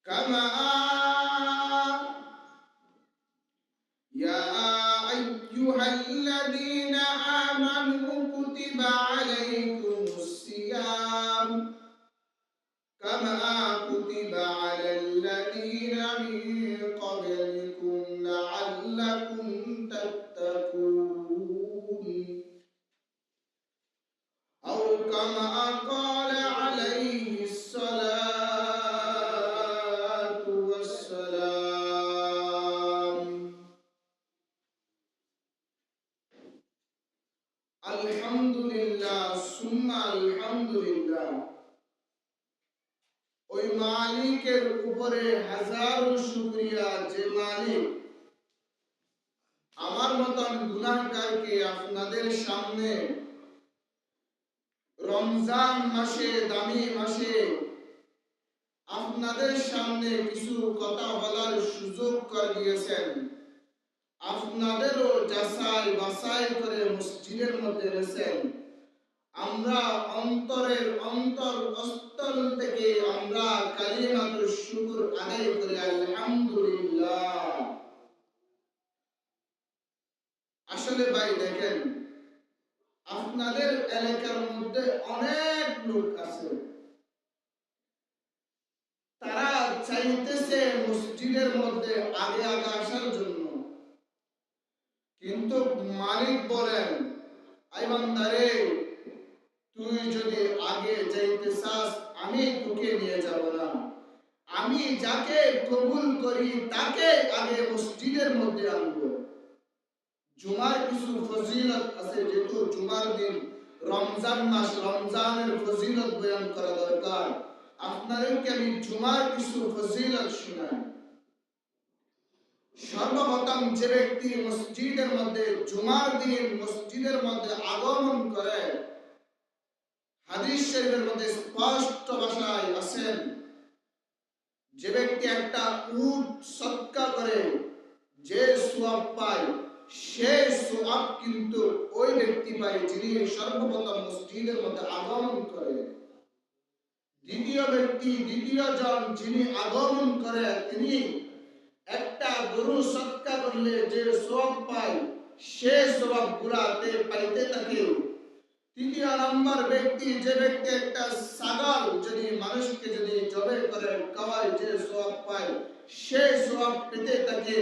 كما يا أيها الذين آمنوا كتب عليكم الصيام كما كتب على الذين من قبلكم لعلكم تتقون أو كما قال عليه الصلاة والسلام الحمد لله ثم الحمد لله ওই মালিকের উপরে হাজারো শুকরিয়া যে মালিক আমার মতন গুনাহগারকে আপনাদের সামনে রমজান মাসে দামি মাসে আপনাদের সামনে কিছু কথা বলার সুযোগ করে দিয়েছেন। আপনাদেরও যাচাই বাছাই করে মসজিদের মধ্যে এনেছেন। আমরা অন্তরের অন্তরস্থল থেকে আমরা কালিমাতুশ শুকর আদায় করি আলহামদুলিল্লাহ। আসলে ভাই দেখেন, আপনাদের এলাকার মধ্যে অনেক লোক আছে, তারা চাইতেছে মসজিদের মধ্যে আগে আগে আসার জন্য, কিন্তু মালিক বলেন, আই বান্দারে, তুই যদি আগে যাইতে চাস আমি তোকে নিয়ে যাব না। আমি যাকে কবুল করি তাকে আগে মসজিদের মধ্যে আনবো। জুমার কিছু ফজিলত আছে, যেহেতু জুমার দিন রমজান মাস, রমজানের ফজিলত বয়ান করা দরকার। আপনাদেরকে আমি জুমার কিছু ফজিলত শোনাই। সর্বপ্রথম যে ব্যক্তি মসজিদের মধ্যে জুমার দিন মসজিদের মধ্যে আগমন করে, হাদিস শরীফের মধ্যে স্পষ্ট ভাষায় আছেন, যে ব্যক্তি একটা উট সদকা করে যে সওয়াব পায়, সেই সওয়াব কিন্তু ওই ব্যক্তি পায় যিনি সর্বপ্রথম মসজিদের মধ্যে আগমন করে। দ্বিতীয় ব্যক্তি, দ্বিতীয় জন যিনি আগমন করে, তিনি একটা গরু সদকা করলে যে সওয়াব পায়, সেই সওয়াব গুলাতে পাইতে থাকে। তৃতীয় নম্বর ব্যক্তি, যে ব্যক্তি একটা ছাগল যদি মানুষকে যদি জবে করে খাওয়ায়, যে সওয়াব পায়, সেই সওয়াব পেতে থাকে।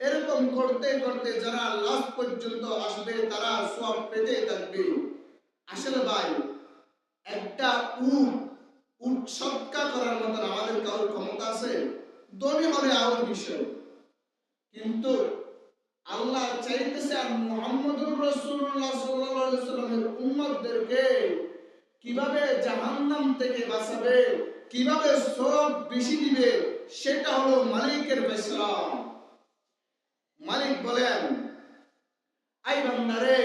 এরকম করতে করতে যারা লাস্ট পর্যন্ত আসবে তারা সওয়াব পেতে থাকবে। আসলে ভাই, একটা উট সদকা করার মতো আমাদের কারোর ক্ষমতা আছে? ধনী হলে আর বিষয়, কিন্তু আল্লাহ চাইতেছে মুহাম্মদুর রাসূলুল্লাহ সাল্লাল্লাহু আলাইহি ওয়াসাল্লামের উম্মতদেরকে কিভাবে জাহান্নাম থেকে বাঁচাবে, কিভাবে সওয়াব বেশি দিবে, সেটা হলো মালিকের ফয়সালা। মালিক বলেন, আই বান্দারে,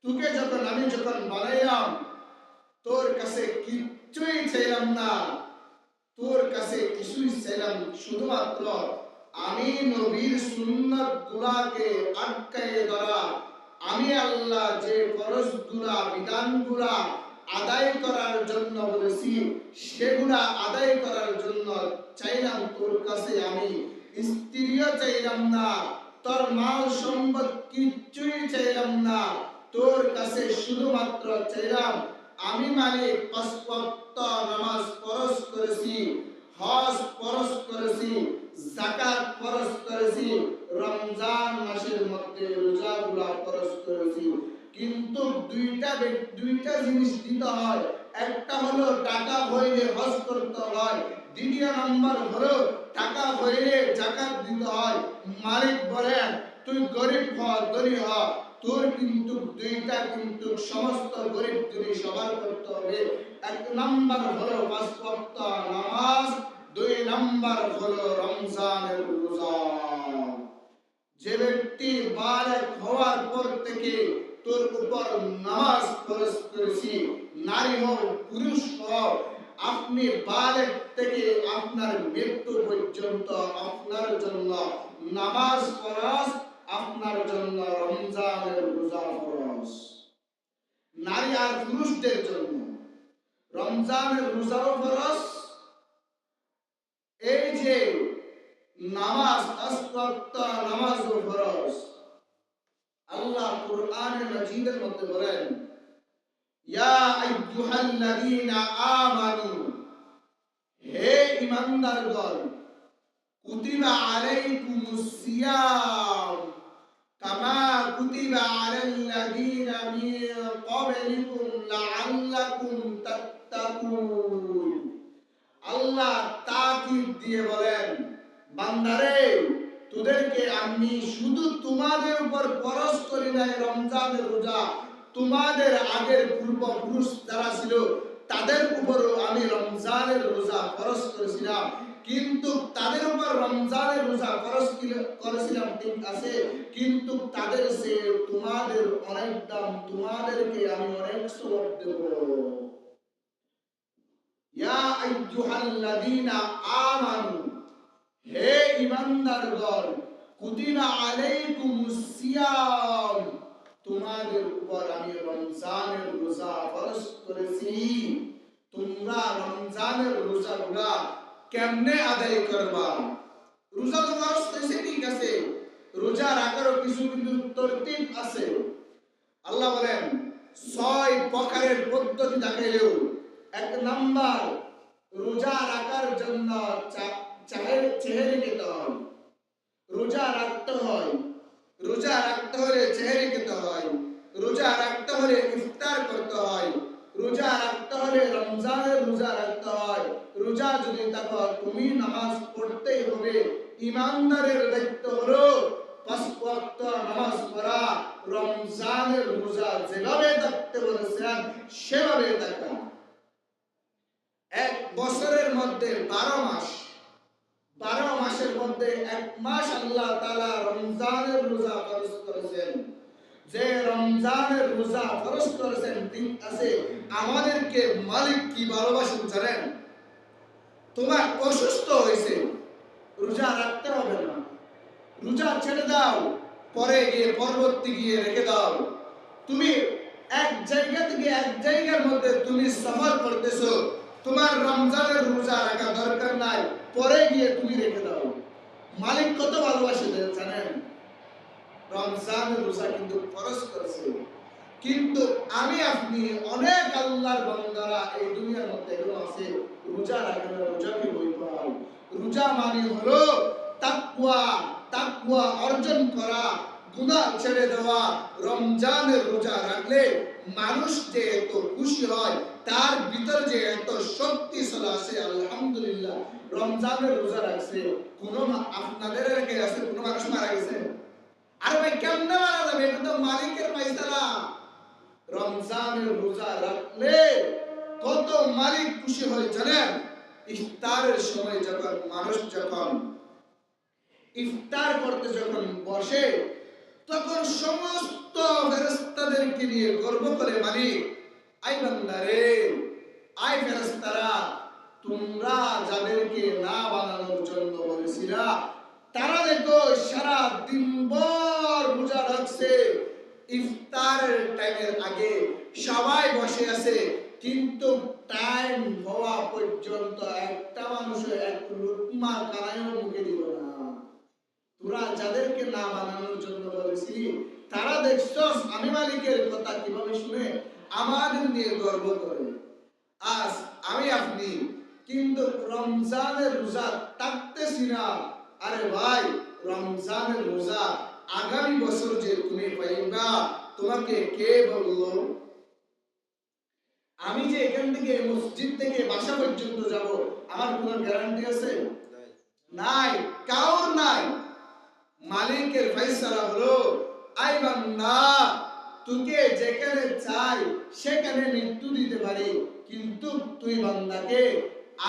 তোকে যখন আমি বানাইলাম, তোর কাছে কিছুই চাইলাম না, তোর কাছে কিছুই চাইলাম, শুধুমাত্র আমি নবীর সুন্নাত গুলাকে আটকায়ে ধরা, আমি আল্লাহ যে ফরজগুলা বিধানগুলা আদায় করার জন্য বলেছি সেগুলা আদায় করার জন্য চাইলাম তোর কাছে। আমি স্ত্রীও চাইলাম না, তোর মাল সম্পদ কিছুই চাইলাম না, তোর কাছে শুধুমাত্র চাইলাম আমি মালিক ৫ ওয়াক্ত নামাজ ফরজ করেছি, হজ ফরজ করেছি, যাকাত ফরজ করেছি, রমজান মাসের মধ্যে রোজাগুলা ফরজ করেছি। কিন্তু দুইটা জিনিস দিতে হয়। একটা হলো টাকা হইলে হজ করতে হয়, দ্বিতীয় নম্বর হলো টাকা হইলে যাকাত দিতে হয়। মালিক বলেন, তুই গরিব হ ধনী হ, তোর কিন্তু দুইটা কিন্তু সমস্ত গরিব ধনী সবার করতে হবে। এক নম্বর হলো ৫ ওয়াক্ত নামাজ, ২ নম্বর হলো রমজানের রোজা। যে ব্যক্তি বালেগ হওয়ার পর থেকে তোর উপর নামাজ ফরজ করেছি, নারী হোক পুরুষ হোক, আপনি বালেগ থেকে আপনার মৃত্যু পর্যন্ত আপনার জন্য নামাজ ফরজ, আপনার জন্য রমজানের রোজা ফরজ। নারী আর পুরুষদের জন্য রমজানের রোজাও ফরজ, ওয়াক্ত নামাজও ফরজ। আল্লাহ কুরআনুল মাজিদের মধ্যে বলেন, ইয়া আইয়ুহাল্লাযীনা আমানু, হে ঈমানদারগণ, কুতিবা আলাইকুমুস সিয়াম কামা কুতিবা আলাল্লাযীনা মিন ক্বাবলিকুম লাআল্লাকুম তাত্তাকুন। আল্লাহ তাকিদ দিয়ে বলেন, বান্দারে, তোদেরকে আমি শুধু তোমাদের উপর ফরজ করি নাই রমজানের রোজা, তোমাদের আগের পূর্বপুরুষ যারা ছিল তাদের উপরও আমি রমজানের রোজা ফরজ করেছিলাম। কিন্তু তাদের উপর রমজানের রোজা ফরজ করেছিলাম ঠিক আছে, কিন্তু তাদের সে তোমাদের অনেক দাম, তোমাদেরকে আমি অনেক সওয়াব দেব। ইয়া আইয়ুহাল্লাযীনা আমানু, হে ঈমানদারগণ, কুতিবা আলাইকুমুস সিয়াম, তোমাদের উপর আমি রমজানের রোজা ফরজ করেছি। তোমরা রমজানের রোজাগুলা কেমনে আদায় করবা? রোজা তো ফরজ হয়েছে ঠিক আছে, রোজা রাখারও কিছু কিন্তু তরতিব আছে। আল্লাহ বলেন 6 প্রকারের পদ্ধতি দেখাইলেও এক নাম্বার, রোজা রাখার জন্য চেহারি খেতে হয়, রোজা রাখতে হয়, রোজা রাখতে হলে চেহারি খেতে হয়, রোজা রাখতে হলে ইফতার করতে হয়, রোজা রাখতে হলে রমজানের রোজা রাখতে হয়। রোজা যদি থাকো তুমি নামাজ পড়তেই হবে। ইমানদারের দায়িত্ব হলো 5 ওয়াক্ত নামাজ পড়া, রমজানের রোজা যেভাবে থাকতে বলেছেন সেভাবে থাকা। এক বছরের মধ্যে 12 মাস, 12 মাসের মধ্যে এক মাস আল্লাহ তাআলা রমজানের রোজা ফরজ করেছেন। যে রমজানের রোজা ফরজ করেছেন ঠিক আছে, আমাদেরকে মালিক কি ভালোবাসেন জানেন? তোমার অসুস্থ হয়েছে, রোজা রাখতে হবে না, রোজা ছেড়ে দাও, পরে গিয়ে পরবর্তী গিয়ে রেখে দাও। তুমি এক জায়গা থেকে এক জায়গার মধ্যে তুমি সফর করতেছো, তোমার রমজানের রোজা রাখা দরকার নাই, পরে গিয়ে তুমি রেখে দাও। মালিক কত ভালোবাসে জানেন? রমজানের রোজা কিন্তু ফরজ করেছে, কিন্তু আমি আপনি অনেক আল্লাহর বান্দারা এই দুনিয়ার মধ্যে এগুলো আছে রোজা রাখে না, রোজাকে বই পায়। রোজা মানে হলো তাকওয়া, তাকওয়া অর্জন করা, গুনাহ ছেড়ে দেওয়া। রমজানের রোজা রাখলে মানুষ যে এত খুশি হয়, তার ভিতর যে এত শক্তি চলে আসে। আলহামদুলিল্লাহ, রমজানের রোজা রাখছে, কোনো আপনাদের রেখে আছে কোনো মানুষ মারা গেছে? আরে ভাই কেমনে মারা যাবে? এটা তো মালিকের ফায়সালা। রমজানের রোজা রাখলে কত মালিক খুশি হয় জানেন? ইফতারের সময় যখন মানুষ যখন ইফতার করতে যখন বসে, তখন সমস্ত ফেরেশতাদেরকে নিয়ে গর্ব করে মালিক, আই বান্দারে, আই ফেরেশতারা, তোমরা যাদেরকে না বানানোর জন্য বলেছিলা, তারা দেখো সারা দিনভর রোজা রাখছে, ইফতারের টাইমের আগে সবাই বসে আছে, কিন্তু টাইম হওয়া পর্যন্ত একটা মানুষ এক লুকমা কানায়ও মুখে দিল না। তোরা যাদেরকে না বানানোর জন্য বলেছিলি, তারা দেখছস আমি মালিকের কথা কিভাবে শুনে আমাদের নিয়ে গর্ব করে। আজ আমি আপনি কিন্তু রমজানের রোজা থাকতেছি না। আরে ভাই, রমজানের রোজা আগামী বছর যে তুমি পাইবা, তোমাকে কে বললো? আমি যে এখান থেকে মসজিদ থেকে বাসা পর্যন্ত যাব, আমার কোনো গ্যারান্টি আছে? নাই, কাউর নাই। মালিকের ফয়সালা হলো, আই বান্দা, তোকে যেখানে চাই সেখানে মৃত্যু দিতে পারি, কিন্তু তুই বান্দাকে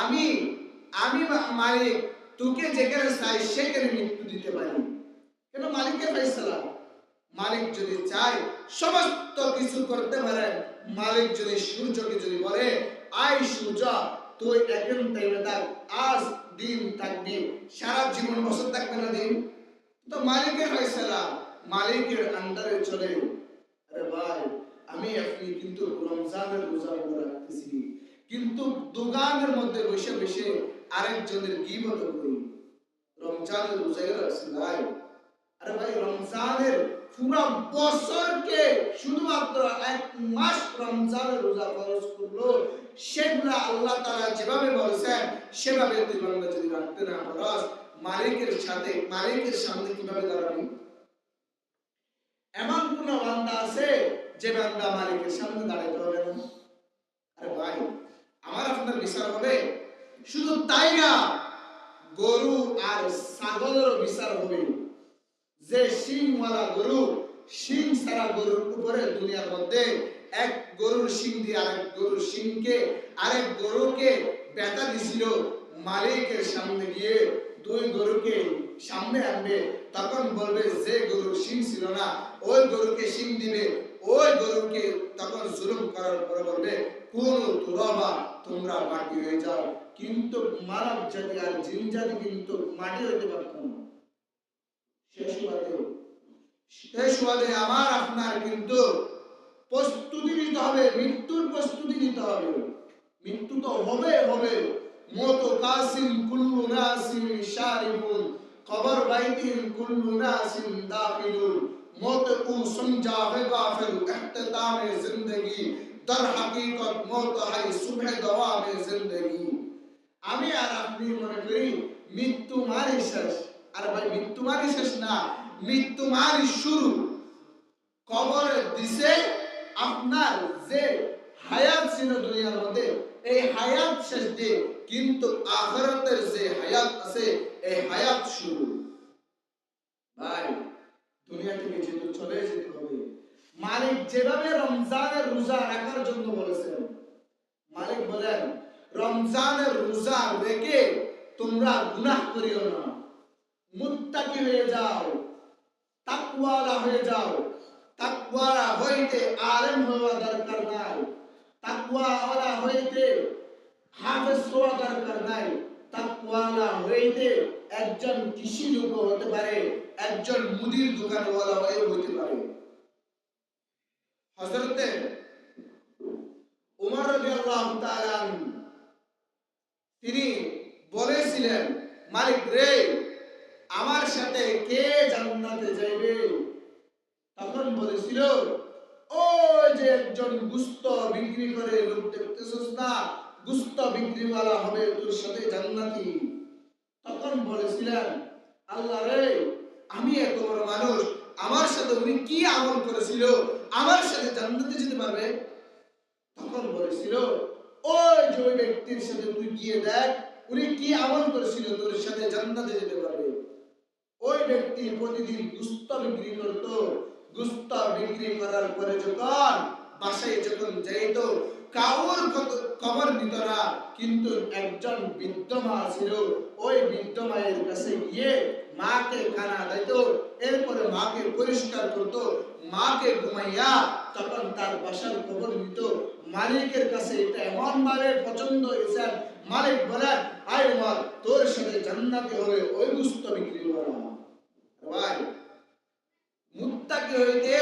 আমি মালিক তোকে যেখানে চাই সেখানে মৃত্যু দিতে পারি। কেন? মালিকের ফয়সালা। মালিক যদি চায় সমস্ত কিছু করতে পারেন। মালিক যদি সূর্যকে যদি বলে, আই সূর্য তুই এখন টাইমে থাক, আজ দিন থাকবি, সারা জীবন বছর থাকবে না দিন? তো মালিকের ফয়সালা, মালিকের আন্ডারে চলে। আরে ভাই, আমি আপনি কিন্তু রমজানের রোজা রাখতেছি, কিন্তু দোকানের মধ্যে বসে বসে আরেকজনের গীবত করি। রমজানের রোজায় রাখছিলেন। আরে ভাই, রমজানের পুরো বছরকে শুধুমাত্র এক মাস রমজানের রোজা ফরজ করলো, সেগুলা আল্লাহ তাআলা যেভাবে বলেছেন সেভাবে তুই বান্দা যদি রাখতে না পারস, মালিকের সামনে কিভাবে দাঁড়াবি? এমন কোন বান্দা আছে যে বান্দা মালিকের সামনে দাঁড়াতে হবে না? আরে ভাই, আমার আপনার বিচার হবে? শুধু তাই না, গরু আর ছাগলেরও বিচার হবে। যে শিংওয়ালা গরু, শিং ছাড়া গরুর উপরে দুনিয়ার মধ্যে এক গরুর শিং দিয়ে আরেক গরুকে ব্যথা দিছিল, মালিকের সামনে গিয়ে দুই গরুকে সামনে আনবে, তখন বলবে যে গরুর শিং ছিল না ওই গরুকে শিং দিবে, ওই গরুকে তখন জুলুম করার পরে বলবে কোন তুরাবা, তোমরা মাটি হয়ে যাও। কিন্তু মানব জাতি আর জিন জাতি কিন্তু মাটি হইতে পারত না। শেষ সুবাদে আমার আপনার কিন্তু প্রস্তুতি নিতে হবে, মৃত্যুর প্রস্তুতি নিতে হবে। মৃত্যু তো হবে। মত কাসিম কুল্লু নাসিম শারিবুন, কবর বাইতিন কুল্লু নাসিম দাখিলুন। মত কো সমঝা है गाफिल इख्तिताम जिंदगी, दर हकीकत मौत है सुबह दवा में जिंदगी। আমি আর আপনি মনে করি মৃত্যু মারি শেষ। আর ভাই, মৃত্যু মারি শেষ না, মৃত্যু মারি শুরু। কবরে দিছে আপনার যে হায়াত ছিল দুনিয়ার মধ্যে, এই হায়াত শেষ দিয়ে কিন্তু আখিরাতের যে হায়াত আছে এই হায়াত শুরু। ভাই, দুনিয়া থেকে যেহেতু চলে যেতে হবে, মালিক যেভাবে রমজানের রোজা রাখার জন্য বলেছেন, মালিক বলেন রমজানের রোজা রেখে তোমরা গুনাহ করিও না, মুত্তাকি হয়ে যাও, তাকওয়ালা হয়ে যাও। তাকওয়ালা হইতে আলেম হওয়া দরকার নাই, তাকওয়ালা হইতে হাফেজ হওয়া দরকার নাই, তাকওয়ালা হইতে একজন কৃষি লোক হতে পারে, একজন মুদির দোকানওয়ালা হয়ে হতে পারে। হযরতে ওমর রাদিয়াল্লাহু তাআলা তিনি বলেছিলেন, মালিক রে, আমার সাথে কে জান্নাতে যাইবে? তখন বলেছিল, ওই যে একজন গুস্ত বিক্রি করে লোক দেখতেছস না, গুস্ত বিক্রিওয়ালা হবে তোর সাথে জান্নাতি। তখন বলেছিলেন, আল্লাহ রে, আমি এত বড় মানুষ, আমার সাথে উনি কি আমল করেছিল, আমার সাথে জান্নাতে যেতে পারবে? তখন বলেছিল, ওই যে ওই ব্যক্তির সাথে তুই গিয়ে দেখ উনি কি আমল করেছিল, তোর সাথে জান্নাতে যেতে পারবে। ওই ব্যক্তি প্রতিদিন গুস্ত বিক্রি করত, গুস্ত বিক্রি করার পরে যখন বাসায় যখন যাইতো, কাউর খবর নিত না, কিন্তু একজন বৃদ্ধ মা ছিল, ওই বৃদ্ধ মায়ের কাছে গিয়ে মাকে খানা দিত, এরপরে মাকে পরিষ্কার করত, মাকে ঘুমাইয়া তখন তার বাসার খবর নিত। মালিকের কাছে এটা এমন ভাবে পছন্দ হয়েছে, মালিক বলেন, আয় ওমর, তোর সাথে জান্নাতে হবে ওই গুস্ত বিক্রি করা। ভাই, মুত্তাকি হইতে,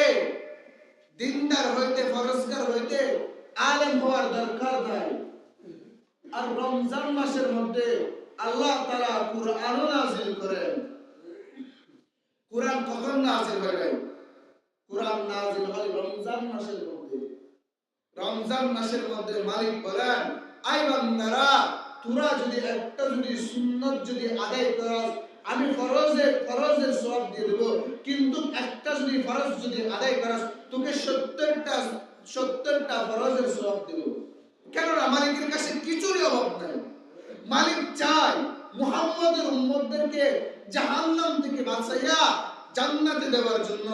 দিনদার হইতে, ফরজগার হইতে আলেম হওয়ার দরকার নাই। আর রমজান মাসের মধ্যে আল্লাহ তাআলা কুরআন নাযিল করেন। কুরআন কখন নাযিল হয় ভাই? কুরআন নাযিল হয় রমজান মাসের মধ্যে। রমজান মাসের মধ্যে মালিক বলেন, আই বান্দারা, তোরা যদি একটা সুন্নাত যদি আদায় করস, আমি ফরজের সওয়াব দিয়ে দেব, কিন্তু একটা ফরজ যদি আদায় করস, তোকে 70টা ফরজের সওয়াব দেব। কেননা মালিকের কাছে কিছুরই অভাব নাই। মালিক চায় মুহাম্মদের উম্মতদেরকে জাহান্নাম থেকে বাঁচাইয়া জান্নাতে দেওয়ার জন্য।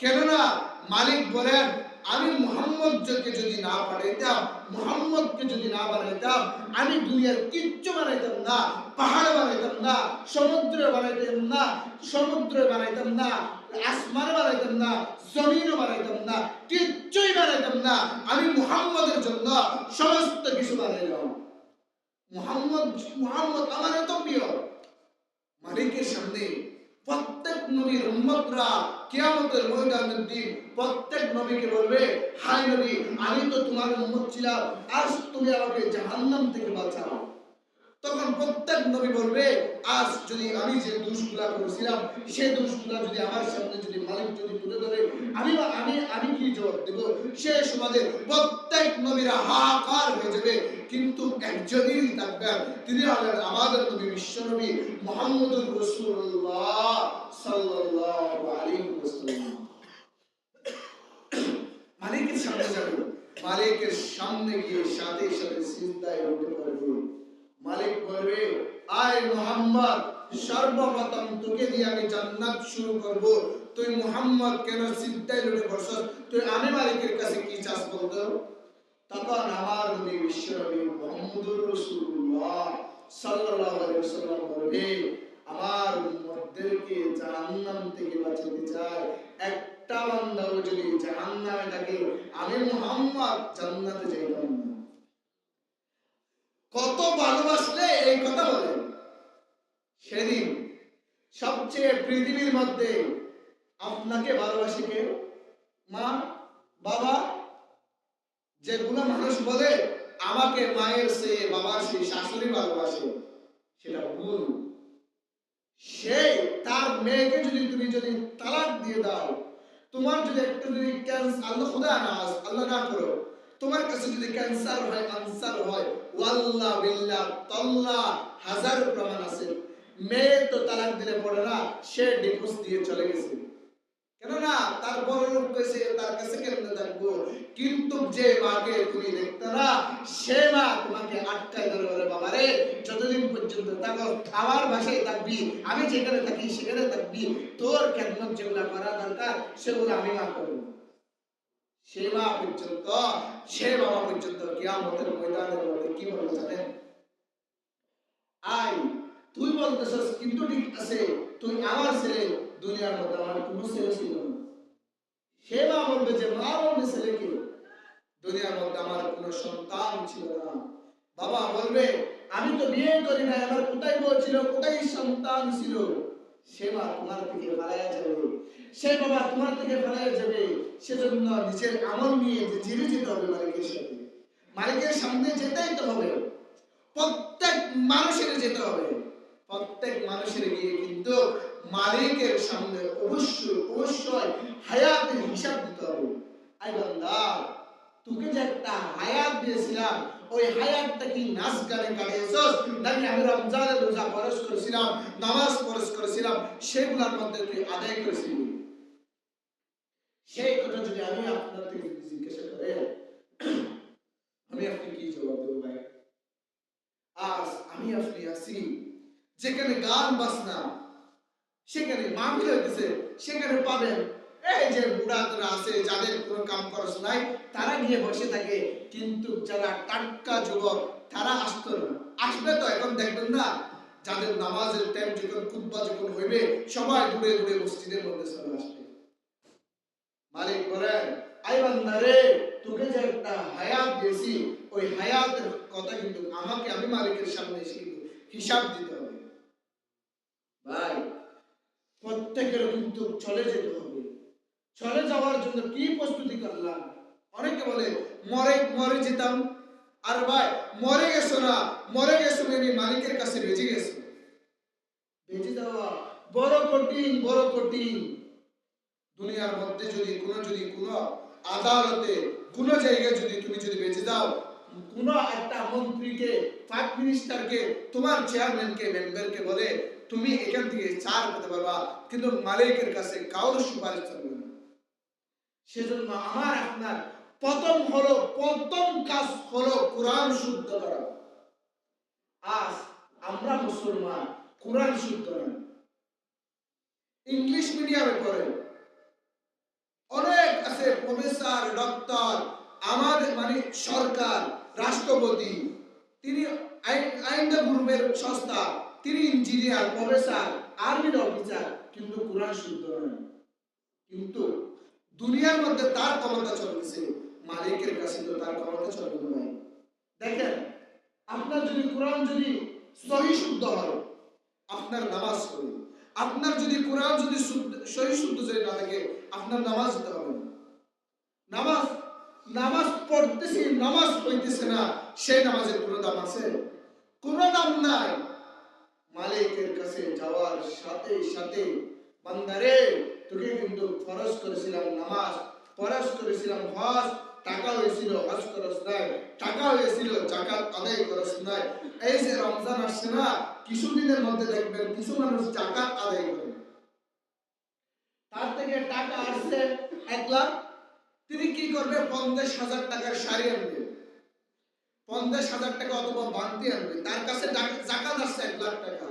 কেননা মালিক বলেন, আমি মুহাম্মদকে যদি না পাঠাইতাম, মুহাম্মদকে যদি না বানাইতাম, আমি দুনিয়ার কিচ্ছু বানাইতাম না, পাহাড় বানাইতাম না, সমুদ্র বানাইতাম না, আসমান বানাইতাম না, জমিনও বানাইতাম না, কিচ্ছুই বানাইতাম না। আমি মুহাম্মদের জন্য সমস্ত কিছু বানাইলাম। মুহাম্মদ আমার এত প্রিয়। মালিকের সামনে প্রত্যেক নবীর উম্মতরা কিয়ামতের ময়দানের দিন প্রত্যেক নবীকে বলবে, হায় নবী, আমি তো তোমার উম্মত ছিলাম, আজ তুমি আমাকে জাহান্নাম থেকে বাঁচাও। তখন প্রত্যেক নবী বলবে, আজ যদি আমি যে দোষগুলা করেছিলাম সেই দোষগুলা যদি আমার সামনে যদি মালিক যদি তুলে ধরে, আমি আমি আমি কি জবাব দেব? সে সমাজে প্রত্যেক নবীরা হাহাকার হয়ে যাবে, কিন্তু একজনই থাকবেন, তিনি হলেন আমাদের নবী, বিশ্ব নবী মুহাম্মদুর রাসূলুল্লাহ সাল্লাল্লাহু আলাইহি ওয়াসাল্লাম। মালিকের সামনে যাবে, মালিকের সামনে গিয়ে সাথে সাথে সিজদায় উঠে পড়বে। মালিক বলবে, আয় মুহাম্মদ, সর্বপ্রথম তোকে দিয়ে আমি জান্নাত শুরু করব, তুই মুহাম্মদ কেন সিজদায় উঠে পড়ছস? তুই আমি মালিকের কাছে কি চাস বলতো? তখন আমার নবী বিশ্ব নবী মুহাম্মদুর রাসূলুল্লাহ সাল্লাল্লাহু আলাইহি ওয়াসাল্লাম বলবে, আমার উম্মতদেরকে জাহান্নাম থেকে বাঁচাতে চায়, একটা বান্দাও যদি জাহান্নামে থাকে, আমি মুহাম্মদ জান্নাতে যাইতাম না। কত ভালোবাসলে এই কথা বলে। সেদিন সবচেয়ে পৃথিবীর মধ্যে আপনাকে ভালোবাসে কে? মা, বাবা। যেগুলো মানুষ বলে আমাকে মায়ের সে, বাবার সে, শাশুড়ি ভালোবাসে, সেটা ভুল। সে তার মেয়েকে যদি তুমি যদি তালাক দিয়ে দাও, তোমার যদি একটু যদি ক্যান্সার, আল্লাহ খুদা না আল্লাহ না করো, তোমার কাছে যদি ক্যান্সার হয়, আনসার হয়, ওয়াল্লাহ বিল্লাহ তাল্লাহ হাজার প্রমাণ আছে, মেয়ে তো তালাক দিলে পড়ে না, সে ডিভোর্স দিয়ে চলে গেছে। কেননা তার বড় লোক কইছে, তার কাছে কেমনে থাকবো? কিন্তু যে মাকে তুমি দেখতে না, সে মা তোমাকে আটকায় ধরে বলে, বাবা রে, যতদিন পর্যন্ত থাকো আমার বাসায় থাকবি, আমি যেখানে থাকি সেখানে থাকবি, তোর খেদমত যেগুলা করা দরকার সেগুলো আমি মা করবো। সে মা পর্যন্ত, সে বাবা পর্যন্ত কিয়ামতের ময়দানের মধ্যে কি বলবে জানেন? আই তুই বলতেছস, কিন্তু ঠিক আছে, তুই আমার ছেলে, দুনিয়ার মধ্যে আমার কোনো ছেলে ছিল না। সে মা বলবে যে, মা বলবে ছেলেকে, দুনিয়ার মধ্যে আমার কোনো সন্তান ছিল না। বাবা বলবে, আমি তো বিয়ে করি না, আমার কোথায় বউ ছিল, কোথায় সন্তান ছিল? সে মা তোমার থেকে পালাইয়া যাবে, সে বাবা তোমার থেকে পালাইয়া যাবে। সেজন্য নিজের আমল নিয়ে যে চিরে যেতে হবে মালিকের সাথে, মালিকের সামনে যেতেই তো হবে। প্রত্যেক মানুষের যেতে হবে, প্রত্যেক মানুষের গিয়ে কিন্তু মালিকের সামনে অবশ্যই হায়াতের হিসাব দিতে হবে। আই বান্দা, তোকে যে একটা হায়াত দিয়েছিলাম, ওই হায়াতটা কি নাচ গানে কাটিয়েছস, নাকি আমি রমজানের রোজা ফরজ করেছিলাম, নামাজ ফরজ করেছিলাম, সেগুলোর মধ্যে তুই আদায় করেছিলি? সেই কথা যদি আমি আপনার থেকে জিজ্ঞাসা করে, আমি আপনি কি জবাব দেবো ভাই? আজ আমি আপনি আছি যেখানে গান বাজনা, সেখানে মাহফিল হইতেছে, সেখানে পাবেন এই যে বুড়ারা আছে, যাদের কোনো কাম খরচ নাই, তারা গিয়ে বসে থাকে, কিন্তু যারা টাটকা যুবক তারা আসতো না। আসবে তো এখন দেখবেন না, যাদের নামাজের টাইম যখন খুতবা যখন হইবে, সবাই দূরে দূরে মসজিদের মধ্যে চলে আসবে। মালিক বলেন, আই বান্দা রে, তোকে যে একটা হায়াত দিয়েছি, ওই হায়াতের কথা কিন্তু আমাকে, আমি মালিকের সামনে এসে কিন্তু হিসাব দিতে হবে। ভাই, প্রত্যেকের কিন্তু চলে যেতে হবে। চলে যাওয়ার জন্য কি প্রস্তুতি করলাম? অনেকে বলে মরে মরে যেতাম। আর ভাই, মরে গেছো না, মরে গেছো মানে মালিকের কাছে বেঁচে গেছো। বেঁচে যাওয়া বড় কঠিন, বড় কঠিন। দুনিয়ার মধ্যে যদি কোনো আদালতে কোনো জায়গায় যদি তুমি যদি বেঁচে যাও, কোনো একটা মন্ত্রীকে, প্রাইম মিনিস্টারকে, তোমার চেয়ারম্যানকে, মেম্বারকে বলে তুমি এখান থেকে চার পেতে পারবা, কিন্তু মালিকের কাছে কারোর সুপারিশ চলবে না। সেজন্য আমার আপনার প্রথম কাজ হলো কোরআন শুদ্ধ করা। আজ আমরা মুসলমান, কোরআন শুদ্ধ না, ইংলিশ মিডিয়ামে পড়ে, অনেক আছে প্রফেসর, ডক্টর, আমাদের মানে সরকার, রাষ্ট্রপতি, তিনি আইনদা গ্রুপের সংস্থা, তিনি ইঞ্জিনিয়ার, প্রফেসর, আর্মির অফিসার, কিন্তু কোরআন শুদ্ধ নয়। কিন্তু দুনিয়ার মধ্যে তার ক্ষমতা চলতেছে, মালিকের কাছে তো তার ক্ষমতা চলবে না। দেখেন, আপনার যদি কোরআন যদি সহি শুদ্ধ হয়, আপনার নামাজ হবে। আপনার যদি কোরআন যদি সহি শুদ্ধ যদি না থাকে, আপনার নামাজ হতে হবে না। নামাজ পড়তেছি, নামাজ হইতেছে না, সেই নামাজের কোনো দাম আছে? কোনো দাম নাই। মালিকের কাছে যাওয়ার সাথে সাথে বান্দারে তোকে কিন্তু ফরজ করেছিলাম নামাজ, ফরজ করেছিলাম হজ, টাকা হয়েছিল হজ খরচ নাই, টাকা হয়েছিল যাকাত আদায় খরচ নাই। এই যে রমজান আসছে না, কিছুদিনের মধ্যে দেখবেন কিছু মানুষ যাকাত আদায় করে, তার থেকে টাকা আসছে 1,00,000, তিনি কি করবে? 50,000 টাকার শাড়ি আনবে, 50,000 টাকা অথবা বান্তি আনবে, তার কাছে যাকাত আসছে 1,00,000 টাকা।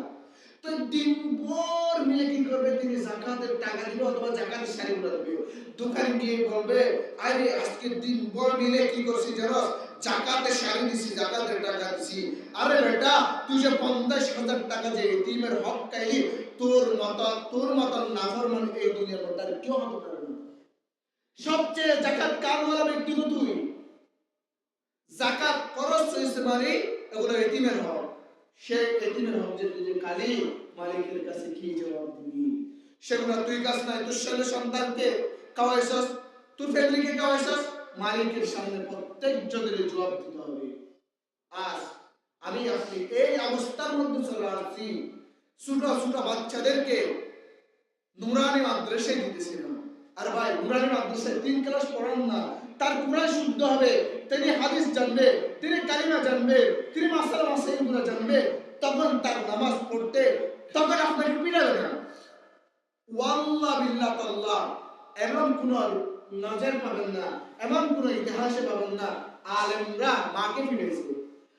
তো দিনভর মিলে কি করবে? তিনি যাকাতের টাকা দিবে অথবা যাকাতের শাড়িগুলো দিবে। দোকানে গিয়ে বলবে, আরে আজকে দিনভর মিলে কি করছি জানো? যাকাতের শাড়ি দিছি, যাকাতের টাকা দিছি। আরে বেটা, তুই যে 50,000 টাকা যে এতিমের হক খাইলি, তোর মতন নাফরমান এই দুনিয়ার মধ্যে আর কেউ হতে পারবে না। সবচেয়ে যাকাত কারওয়ালা ব্যক্তি তো তুই। যাকাত খরচ হয়েছে মানে এগুলো এতিমের হক। সেই এতিমের হক যে তুই কালি মালিকের কাছে কি জবাব দিবি? সেগুলো তুই কাছ নাই, তোর ছেলে সন্তানকে খাওয়াইছস, তোর ফ্যামিলিকে খাওয়াইছস, মালিকের সামনে প্রত্যেক জনের জবাব দিতে হবে। আজ আমি আপনি এই অবস্থার মধ্যে চলে আসছি, ছোট ছোট বাচ্চাদেরকে নুরানি মাদ্রাসায় দিতেছিলাম। আর ভাই, নুরানি মাদ্রাসায় 3 ক্লাস পড়ান না, তার কুরআন শুদ্ধ হবে, তিনি হাদিস জানবে, তিনি কালিমা জানবে, তিনি মাসালা মাসাইলগুলো জানবে, তখন তার নামাজ পড়তে তখন আপনাকে পিড়াবে না। ওয়াল্লাহ বিল্লাহ তাল্লাহ, এমন কোন নজর পাবেন না, এমন কোন ইতিহাসে পাবেন না আলেমরা মাকে পিড়েছে।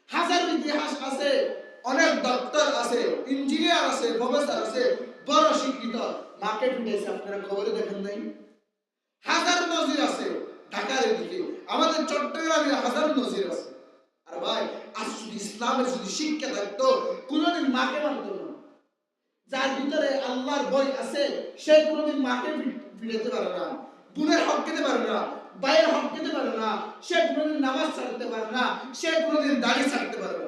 হাজার ইতিহাস আছে, অনেক ডক্টর আছে, ইঞ্জিনিয়ার আছে, প্রফেসর আছে, বড় শিক্ষিত মাকে পিড়েছে, আপনারা খবরে দেখেন নাই? হাজার নজির আছে ঢাকার এদিকে, আমাদের চট্টগ্রামে হাজার নজির আছে। আর ভাই, আজ যদি ইসলামের যদি শিক্ষা থাকতো, কোনদিন মাকে মানত না। যার ভিতরে আল্লাহর ভয় আছে, সে কোনদিন মাকে ফিরাতে পারে না, বোনের হক খেতে পারে না, ভাইয়ের হক খেতে পারে না, সে কোনদিন নামাজ ছাড়তে পারে না, সে কোনদিন দাড়ি ছাড়তে পারে না।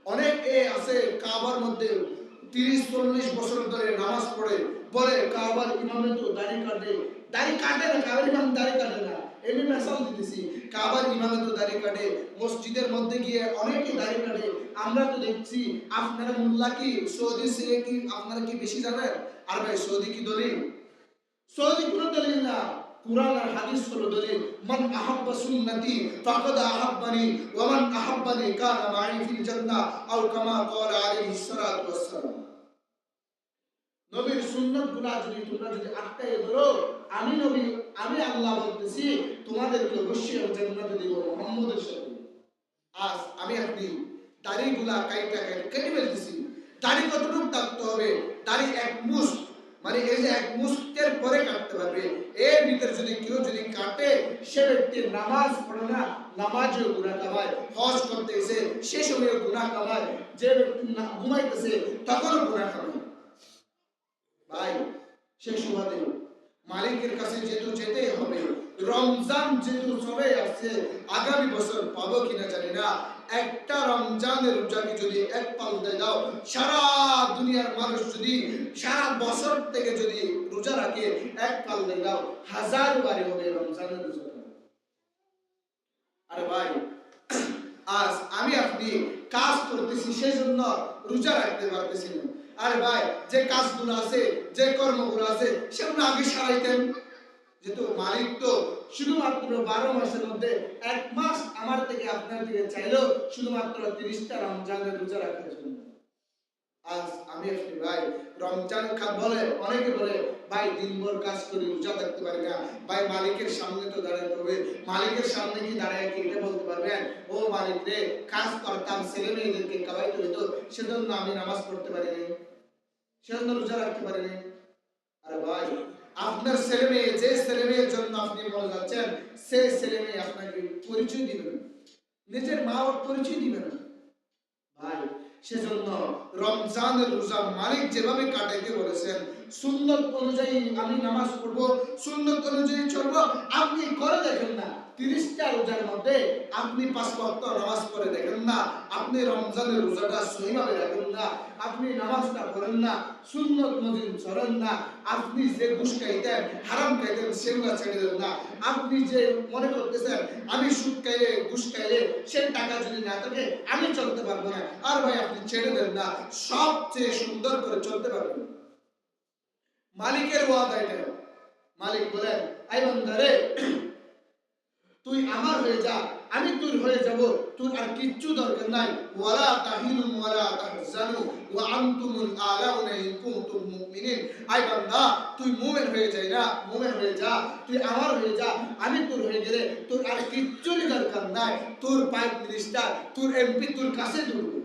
অনেক আছে কাবার মধ্যে 30-40 বছর ধরে নামাজ পড়ে, বলে কাবার ইমামে তো দাড়ি কাটে, দাড়ি কাটে না, কাবার ইমাম দাড়ি কাটে না। এমনি মেসাল দিতেছি, কাবার ইমামে তো দাড়ি কাটে, মসজিদের মধ্যে গিয়ে অনেকে দাড়ি কাটে। আমরা তো দেখছি, আপনারা মোল্লা কি সৌদি থেকে কি আপনারা কি বেশি জানেন? আর ভাই, সৌদি কি দলিল? সৌদি কোনো দলিল না, কুরআন আর হাদিস হলো দলিল। মান আহাব্বা সুন্নতি ফাকাদ আহাব্বানি ওয়া মান আহাব্বানি কানা মাই ফিল জান্নাহ আও কামা ক্বালা আলাইহিস সালাতু ওয়াস সালাম। নবীর সুন্নাতগুলো তোমরা যদি আটকায়ে ধরো, আমি নবী, আমি আল্লাহ বলতেছি, তোমাদেরকে অবশ্যই জান্নাতে দেব মুহাম্মদের সাথে। আজ আমি আপনি দাড়িগুলা কেটে ফেলতেছি। দাড়ি কতটুকু থাকতে হবে? দাড়ি 1 মুষ্ট, মানে এই যে 1 মুষ্টের পরে কাটতে পারবে। এর ভিতরে যদি কেউ কাটে, সে ব্যক্তি নামাজ পড়ে না, নামাজেও গুনাহ কামায়, হজ করতে এসে সে সময়ও গুনাহ কামায়, যে ব্যক্তি ঘুমাইতেছে তখনও গুনাহ কামায়। ভাই, শেষ সুবাদে মালিকের কাছে যেতে হবে। রমজান যেহেতু চলে আসছে, আগামী বছর পাবো কিনা জানি না। একটা রমজানের রোজাকে যদি এক পাল্লায় দাও, সারা দুনিয়ার মানুষ যদি সারা বছর থেকে যদি রোজা রাখে, এক পাল্লায় দাও, 1000 বারে হবে রমজানের রোজা। আরে ভাই, আজ আমি আপনি কাজ করতেছি, সেই জন্য রোজা রাখতে পারতেছি না। আরে ভাই, যে কাজগুলো আছে, যে কর্মগুলো আছে, সেগুলো আগে সারাইতেন। যেহেতু মালিক তো শুধুমাত্র 12 মাসের মধ্যে 1 মাস আমার থেকে আপনার থেকে চাইলো শুধুমাত্র 30টা রমজানের রোজা রাখার জন্য। আজ আমি আপনি ভাই রমজান বলে, অনেকে বলে ভাই দিনভর কাজ করি, রোজা থাকতে পারি না। ভাই, মালিকের সামনে তো দাঁড়াতে হবে, মালিকের সামনে কি দাঁড়ায় কি এটা বলতে পারবেন? ও মালিক রে, কাজ করতাম, ছেলে মেয়েদেরকে খাওয়াইতে হইতো, সেজন্য আমি নামাজ পড়তে পারিনি, সেজন্য রোজা রাখতে পারিনি। আরে ভাই, আপনার ছেলে মেয়ে, যে ছেলে মেয়ের জন্য আপনি মরে যাচ্ছেন, সেই ছেলে মেয়ে আপনাকে পরিচয় দিবে না, নিজের মা বাবার পরিচয় দিবে না। ভাই, সেজন্য রমজানের রোজা মালিক যেভাবে কাটাইতে বলেছেন, সুন্নত অনুযায়ী আমি নামাজ পড়বো, সুন্নত অনুযায়ী চলবো। আপনি করে দেখেন না, 30টা রোজার মধ্যে আপনি 5 ওয়াক্ত নামাজ পড়ে দেখেন না, আপনি রমজানের রোজাটা সহিভাবে রাখেন না, আপনি নামাজটা পড়েন না, সুন্নত মজিদ চলেন না, আপনি যে ঘুষ খাইতেন হারাম খাইতেন সেগুলো ছেড়ে দেন না, আপনি যে মনে করতেছেন আমি সুদ খাইলে ঘুষ খাইলে সে টাকা যদি না থাকে আমি চলতে পারবো না, আর ভাই আপনি ছেড়ে দেন না, সবচেয়ে সুন্দর করে চলতে পারবেন। মালিকের ওয়াদা এটা। মালিক বলেন, আই বান্দারে তুই আমার হয়ে যা, আমি তোর হয়ে যাব, তোর আর কিচ্ছু দরকার নাই। ওয়ালা তাহিনু ওয়ালা তাহজানু ওয়া আনতুমুল আলাউনা ইন কুনতুম মুমিনিন। আই বান্দা তুই মুমিন হয়ে যাই না, মুমিন হয়ে যা, তুই আমার হয়ে যা, আমি তোর হয়ে গেলে তোর আর কিচ্ছুরই দরকার নাই। তোর প্রাইম মিনিস্টার, তোর এমপি তোর কাছে দৌড়বে।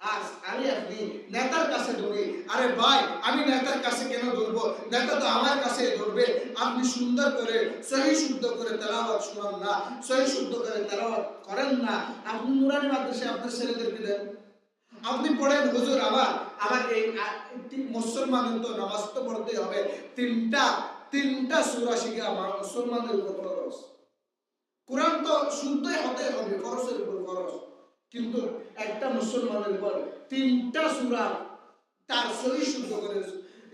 আজ আমি আপনি নেতার কাছে দৌড়ি, আরে ভাই আমি নেতার কাছে কেন দৌড়বো, নেতা তো আমার কাছে দৌড়বে। আপনি সুন্দর করে সহি শুদ্ধ করে তেলাওয়াত শুনান না, সহি শুদ্ধ করে তেলাওয়াত করেন না, আপনি নুরানি মাদ্রাসায় আপনার ছেলেদেরকে দেন, আপনি পড়েন হুজুর আমার এই মুসলমানের তো নামাজ তো পড়তে হবে, তিনটা সূরা শিখা মুসলমানের উপর ফরজ। কোরআন তো শুনতে হতে হবে, ফরজের উপর ফরজ, কিন্তু একটা মুসলমানের উপর 3টা সূরা তার সহি শুদ্ধ করে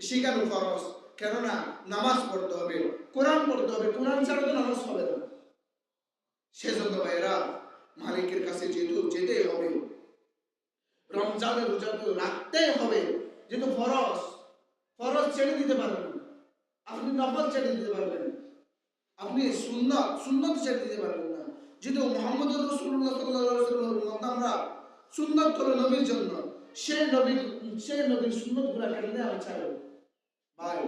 শিখানো ফরজ। কেননা নামাজ পড়তে হবে, কোরআন পড়তে হবে, কোরআন ছাড়া তো নামাজ হবে না। সেজন্য ভাইরা মালিকের কাছে যেহেতু যেতেই হবে, রমজানের রোজা তো রাখতেই হবে, যেহেতু ফরজ, ফরজ ছেড়ে দিতে পারবেন না, আপনি নফল ছেড়ে দিতে পারবেন, আপনি সুন্নত ছেড়ে দিতে পারবেন না। যেহেতু মুহাম্মদুর রাসূলুল্লাহ সাল্লাল্লাহু আলাইহি ওয়াসাল্লাম আমরা সুন্নাত হলো নবীর জন্য, সেই নবীর সুন্নতগুলো কেমনে আমি ছাড়ব ভাই?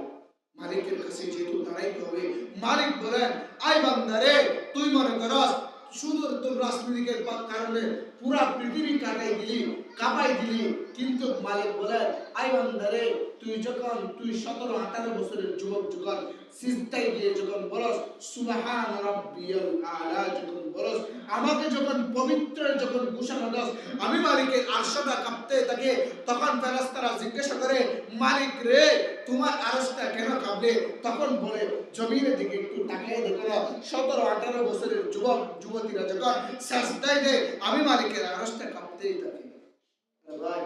মালিকের কাছে যেহেতু দাঁড়াইতে হবে, মালিক বলেন, আই বান্দারে তুই মনে করস শুধু তোর রাজনীতির কারণে পুরা পৃথিবী কাঁপাই দিলি, কিন্তু মালিক বলেন, আই বান্দারে তুই 17-18 বছরের যুবক যখন সিজদায় গিয়ে যখন বলস সুবহান রাব্বিয়াল আলা, যখন বলস আমাকে যখন পবিত্র যখন ঘোষণা দাস, আমি মালিকের আরশটা কাঁপতে থাকে, তখন ফেরেশতারা জিজ্ঞাসা করে, মালিক রে তোমার আরশটা কেন কাঁপে? তখন বলে, জমিনের দিকে একটু তাকিয়ে দেখো না, 17-18 বছরের যুবক যুবতীরা যখন সিজদায় দেয়, আমি মালিকের আরশটা কাঁপতেই থাকে। ভাই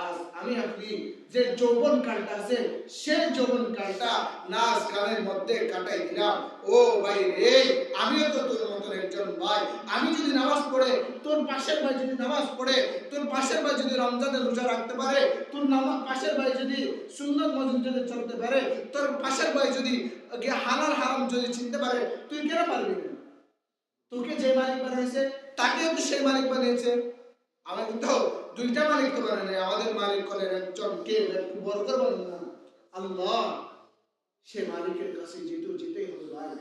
আজ আমি আপনি যে যৌবন কালটা আছে, সেই যৌবন কালটা নাচ গানের মধ্যে কাটাই দিলাম। ও ভাই রে, আমিও তো তোর মতন একজন ভাই, আমি যদি নামাজ পড়ে, তোর পাশের ভাই যদি নামাজ পড়ে, তোর পাশের ভাই যদি রমজানের রোজা রাখতে পারে, তোর পাশের ভাই যদি সুন্নাত মজিদ যদি চলতে পারে, তোর পাশের ভাই যদি হালাল হারাম যদি চিনতে পারে, তুই কেন পারবি না? তোকে যে মালিক বানিয়েছে তাকেও তো সেই মালিক বানিয়েছে। আমাদের তো 2টা মালিক তো বানায় নাই, আমাদের মালিক হলেন একজন, কে? একটু বড় করে বলেন না, আল্লাহ। সে মালিকের কাছে যেতেই হবে ভাই,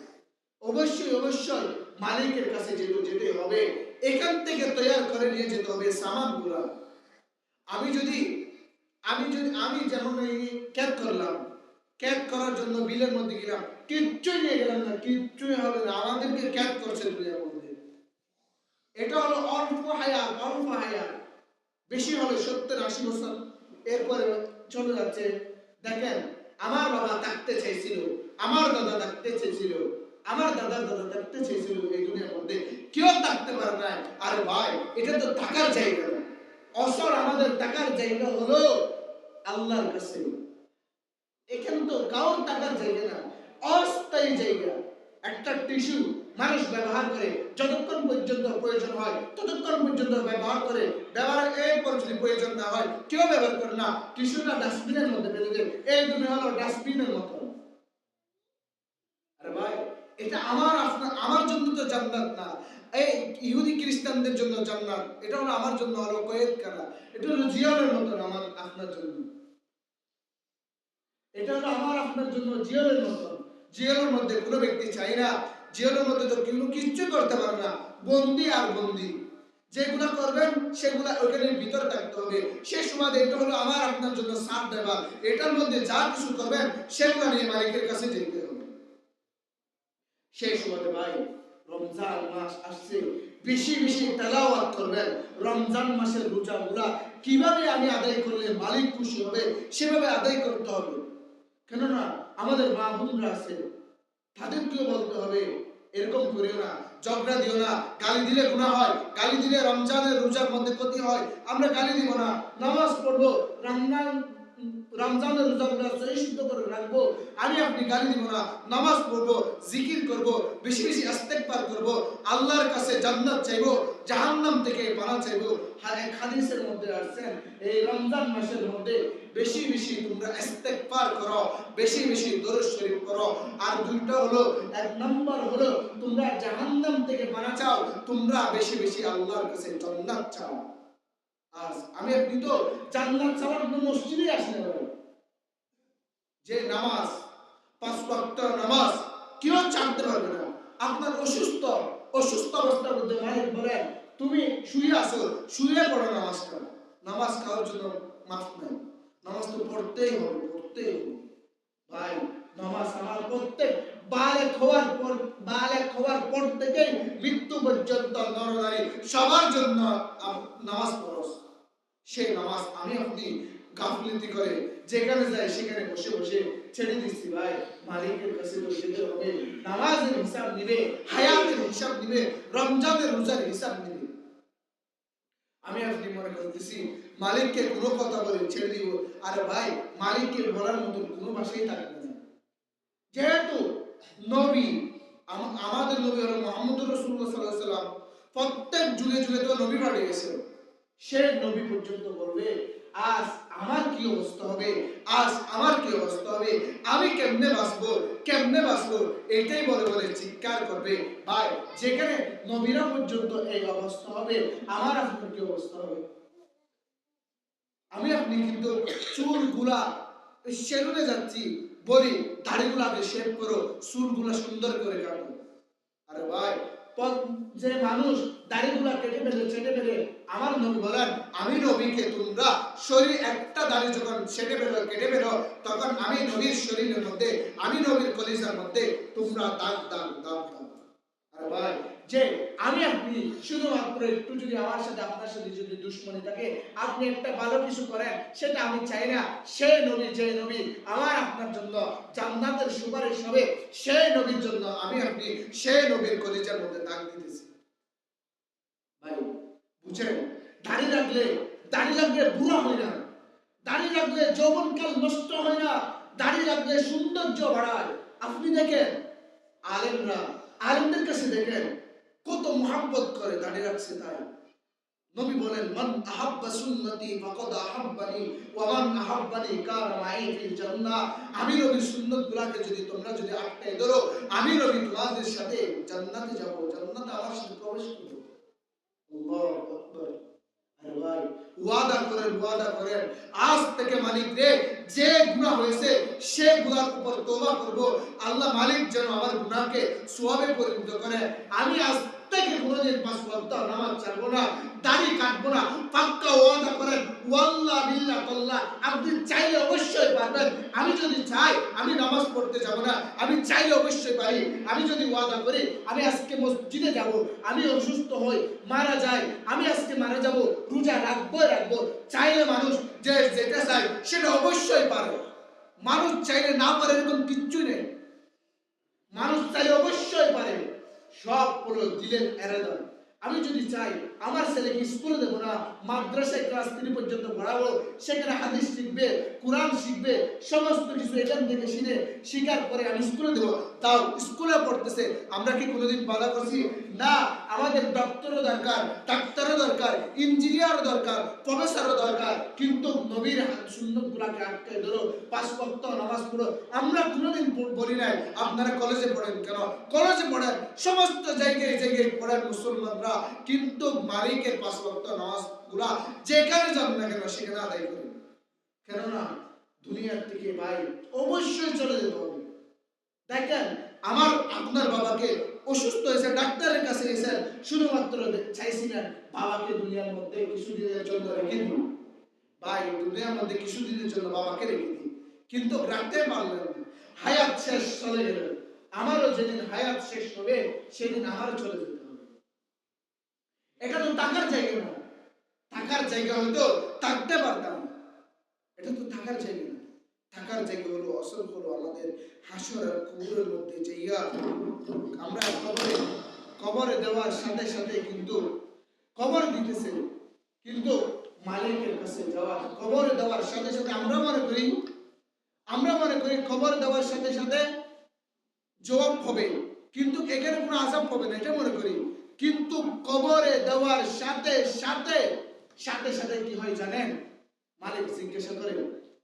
অবশ্যই মালিকের কাছে যেতেই হবে। এখান থেকে তৈরি করে নিয়ে যেতে হবে সামানগুলা। আমি যেমন এই ক্যাট করলাম, ক্যাট করার জন্য বিলের মধ্যে গেলাম, কিচ্ছুই নিয়ে গেলাম না, কিচ্ছুই হবে না, আমাদেরকে ক্যাট করছে দুনিয়ার মধ্যে। এটা হলো অল্প হায়াত, বেশি হলে 70-80 বছর, এরপরে চলে যাচ্ছে। দেখেন, আমার বাবা থাকতে চাইছিল, আমার দাদা থাকতে চাইছিল, আমার দাদার দাদা থাকতে চাইছিল, এই দুনিয়ার মধ্যে কেউ থাকতে পারে না। আরে ভাই এটা তো থাকার জায়গা না, আসল আমাদের থাকার জায়গা হলো আল্লাহর কাছে। এখানে তো কাউর থাকার জায়গা না, অস্থায়ী জায়গা। একটা টিস্যু মানুষ ব্যবহার করে যতক্ষণ পর্যন্ত প্রয়োজন হয় ততক্ষণ পর্যন্ত ব্যবহার করে, ব্যবহারের এরপর যদি প্রয়োজন না হয় কেউ ব্যবহার করে না, টিস্যুটা ডাস্টবিনের মধ্যে ফেলে দেয়। এই দুনিয়া হলো ডাস্টবিনের মতো। আরে ভাই এটা আমার জন্য তো জান্নাত না, এই ইহুদি খ্রিস্টানদের জন্য জান্নাত। এটা হলো আমার জন্য হলো কয়েদখানা, এটা হলো জিয়ালের মতন আমার আপনার জন্য, এটা হলো আমার আপনার জন্য জিয়ালের মতন। জিয়ালের মধ্যে কোনো ব্যক্তি চাই না, জিয়ালের মধ্যে তো কেউ কিচ্ছু করতে পারে না, বন্দি আর বন্দি। যেগুলা করবেন সেগুলা ওখানে ভিতরে থাকতে হবে। সেই সময় এটা হলো আমার আপনার জন্য সাথ দেওয়া, এটার মধ্যে যা কিছু করবেন সেগুলা নিয়ে মালিকের কাছে যেতে হবে। সেই সময় ভাই রমজান মাস আসছে, বেশি তেলাওয়াত করবেন। রমজান মাসের রোজাগুলা কিভাবে আমি আদায় করলে মালিক খুশি হবে সেভাবে আদায় করতে হবে। কেননা আমাদের মা বোনরা আছে, তাদেরকেও বলতে হবে এরকম করিও না, ঝগড়া দিও না। গালি দিলে গুনাহ হয়, গালি দিলে রমজানের রোজার মধ্যে ক্ষতি হয়। আমরা গালি দিব না, নামাজ পড়বো, রমজানের রোজাগুলো সহিষ্ণু করে রাখবো। আমি আপনি গালি দিব না, নামাজ পড়বো, জিকির করব, বেশি বেশি ইস্তেগফার করব, আল্লাহর কাছে জান্নাত চাইবো, জাহান্নাম থেকে পানা চাইবো। এক হাদিসের মধ্যে আসছেন, এই রমজান মাসের মধ্যে বেশি বেশি তোমরা ইস্তেগফার করো, বেশি বেশি দরুদ শরীফ করো। আর দুইটা হলো, এক নম্বর হলো তোমরা জাহান্নাম থেকে পানা চাও, তোমরা বেশি বেশি আল্লাহর কাছে জান্নাত চাও। আজ আমি আপনি তো জান্নাত চাওয়ার জন্য মসজিদে আসলে যে নামাজ, 5 ওয়াক্ত নামাজ কেউ ছাড়তে পারবে না। আপনার অসুস্থ অবস্থার মধ্যে মালিক বলেন তুমি শুয়ে আসো, শুয়ে পড়ো নামাজটা। নামাজ খাওয়ার জন্য মাফ নাই, নামাজ তো পড়তেই হবে, পড়তেই হবে। ভাই নামাজ আমার প্রত্যেক বালেগ হওয়ার পর থেকে মৃত্যু পর্যন্ত নরনারী সবার জন্য নামাজ পড়ো। সেই নামাজ আমি আপনি গাফিলতি করে যেখানে যাই সেখানে বসে বসে ছেড়ে দিচ্ছি। ভাই মালিকের কাছে তো যেতে হবে, নামাজের হিসাব নিবে, হায়াতের হিসাব নিবে, রমজানের রোজার হিসাব নিবে। আমি আপনি মনে করতেছি মালিককে কোনো কথা বলে ছেড়ে দিব, আরে ভাই মালিককে বলার মতন কোনো ভাষাই থাকবে না। যেহেতু নবী আমাদের নবী হলো মুহাম্মদুর রাসূলুল্লাহ সাল্লাল্লাহু আলাইহি ওয়াসাল্লাম, প্রত্যেক যুগে যুগে তো নবী পাঠিয়েছে। সে নবী পর্যন্ত বলবে আজ আমার কি অবস্থা হবে, আজ আমার কি অবস্থা হবে, আমি কেমনে বাঁচবো, এটাই বলে বলে চিৎকার করবে। ভাই যেখানে নবীরা পর্যন্ত এই অবস্থা হবে, আমার আপনার কি অবস্থা হবে? আমি আপনি কিন্তু চুলগুলা সেলুনে যাচ্ছি, বলি দাড়িগুলাকে শেভ করো, চুলগুলা সুন্দর করে কাটো। আরে ভাই যে মানুষ দাড়িগুলা কেটে ফেলে, আমার নবী বলেন আমি নবীকে তোমরা শরীর একটা দাড়ি যখন কেটে ফেলো, তখন আমি নবীর শরীরের মধ্যে, আমি নবীর কলিজার মধ্যে তোমরা দাগ। আরে ভাই যে আমি আপনি শুধুমাত্র একটু যদি আমার সাথে আপনার সাথে যদি দুশ্মনী থাকে, আপনি একটা ভালো কিছু করেন, সেটা আমি চাই না। সেই নবী, যে নবী আমার আপনার জন্য জান্নাতের সুপারিশ হবে, সেই নবীর জন্য আমি আপনি সেই নবীর কলিজার মধ্যে দাগ দিতেছি। ভাই বুঝেন, দাড়ি রাখলে বুড়া হয় না, দাড়ি রাখলে যৌবনকাল নষ্ট হয় না, দাড়ি রাখলে সৌন্দর্য বাড়ায়। আপনি দেখেন আলেমদের কাছে দেখেন কত মুহাব্বত করে দাড়ি রাখছে। তাই নবী বলেন মান আহাব্বা সুন্নতি ফাকাদ আহাব্বানি ওয়া মান আহাব্বানি কানা মাই ফিল জান্নাহ। আমি নবীর সুন্নতগুলোকে যদি তোমরা যদি আঁকড়ে ধরো, আমি নবী তোমাদের সাথে জান্নাতে যাব, জান্নাতে আমার সাথে প্রবেশ করব। আল্লাহু আকবার। আরে ভাই ওয়াদা করেন আজ থেকে মালিক রে, যে গুনাহ হয়েছে সে গুনার উপর তওবা করব, আল্লাহ মালিক যেন আমার গুনাহকে সওয়াবে পরিণত করে। আমি আজ থেকে কোনোদিন 5 ওয়াক্ত নামাজ ছাড়বো না, দাড়ি কাটবো না। পাক্কা ওয়াদা করেন, ওয়াল্লাহ বিল্লাহ তাল্লাহ। আপনি চাইলে অবশ্যই পারবেন। আমি যদি চাই আমি নামাজ পড়তে যাব না, আমি চাইলে অবশ্যই পারি। আমি যদি ওয়াদা করি আমি আজকে মসজিদে যাব, আমি অসুস্থ হই মারা যাই, আমি আজকে মারা যাব, রোজা রাখবো। চাইলে মানুষ যে যেটা চাই সেটা অবশ্যই পারে। মানুষ চাইলে না পারে এরকম কিচ্ছু নেই, মানুষ চাইলে অবশ্যই পারে। সব হলো দিলের এরাদা। আমি যদি চাই আমার ছেলেকে স্কুলে দেবো না, মাদ্রাসায় ক্লাস 3 পর্যন্ত পড়াবো, সেখানে হাদিস শিখবে, কোরআন শিখবে, সমস্ত কিছু এখান থেকে শিখার পরে আমি স্কুলে দেবো, তাও স্কুলে পড়তেছে। আমরা কি কোনোদিন বাধা করছি? না। আমাদের ডক্টরও দরকার, ডাক্তারও দরকার, ইঞ্জিনিয়ারও দরকার, প্রফেসরও দরকার, কিন্তু নবীর সুন্নতগুলোকে আটকে ধরো, 5 ওয়াক্ত নামাজ পড়ো। আমরা কোনোদিন বলি নাই আপনারা কলেজে পড়েন কেন? কলেজে পড়েন, সমস্ত জায়গায় পড়েন মুসলমানরা, কিন্তু মালিকের 5 ওয়াক্ত নামাজগুলা যেখানে যান না কেন সেখানে আদায় করেন। কেননা দুনিয়ার থেকে ভাই অবশ্যই চলে যেতে হবে। দেখেন আমার আপনার বাবাকে অসুস্থ হয়েছে, ডাক্তারের কাছে গেছেন, শুধুমাত্র চাইছিলেন বাবাকে দুনিয়ার মধ্যে কিছুদিনের জন্য রেখে দিন। ভাই দুনিয়ার মধ্যে কিছুদিনের জন্য বাবাকে রেখে দিন, কিন্তু রাখতে পারলেন না। হায়াত শেষ, চলে গেলেন। আমারও যেদিন হায়াত শেষ হবে সেদিন আমারও চলে যেতে হবে। এটা তো টাকার জায়গা না, টাকার জায়গা হয়তো থাকতে পারতাম, এটা তো থাকার জায়গা না। থাকার জায়গা হলো, আসল হলো আমাদের হাসর আর কবরের মধ্যে জায়গা। আমরা কবরে দেওয়ার সাথে সাথে কিন্তু কবর দিতেছে, কিন্তু মালিকের কাছে যাওয়া, কবরে দেওয়ার সাথে সাথে আমরা মনে করি কবর দেওয়ার সাথে সাথে জবাব হবে, কিন্তু এখানে কোনো আযাব হবে না, এটা মনে করি। কিন্তু কবরে দেওয়ার সাথে সাথে কি হয় জানেন? মালিক জিজ্ঞাসা করে,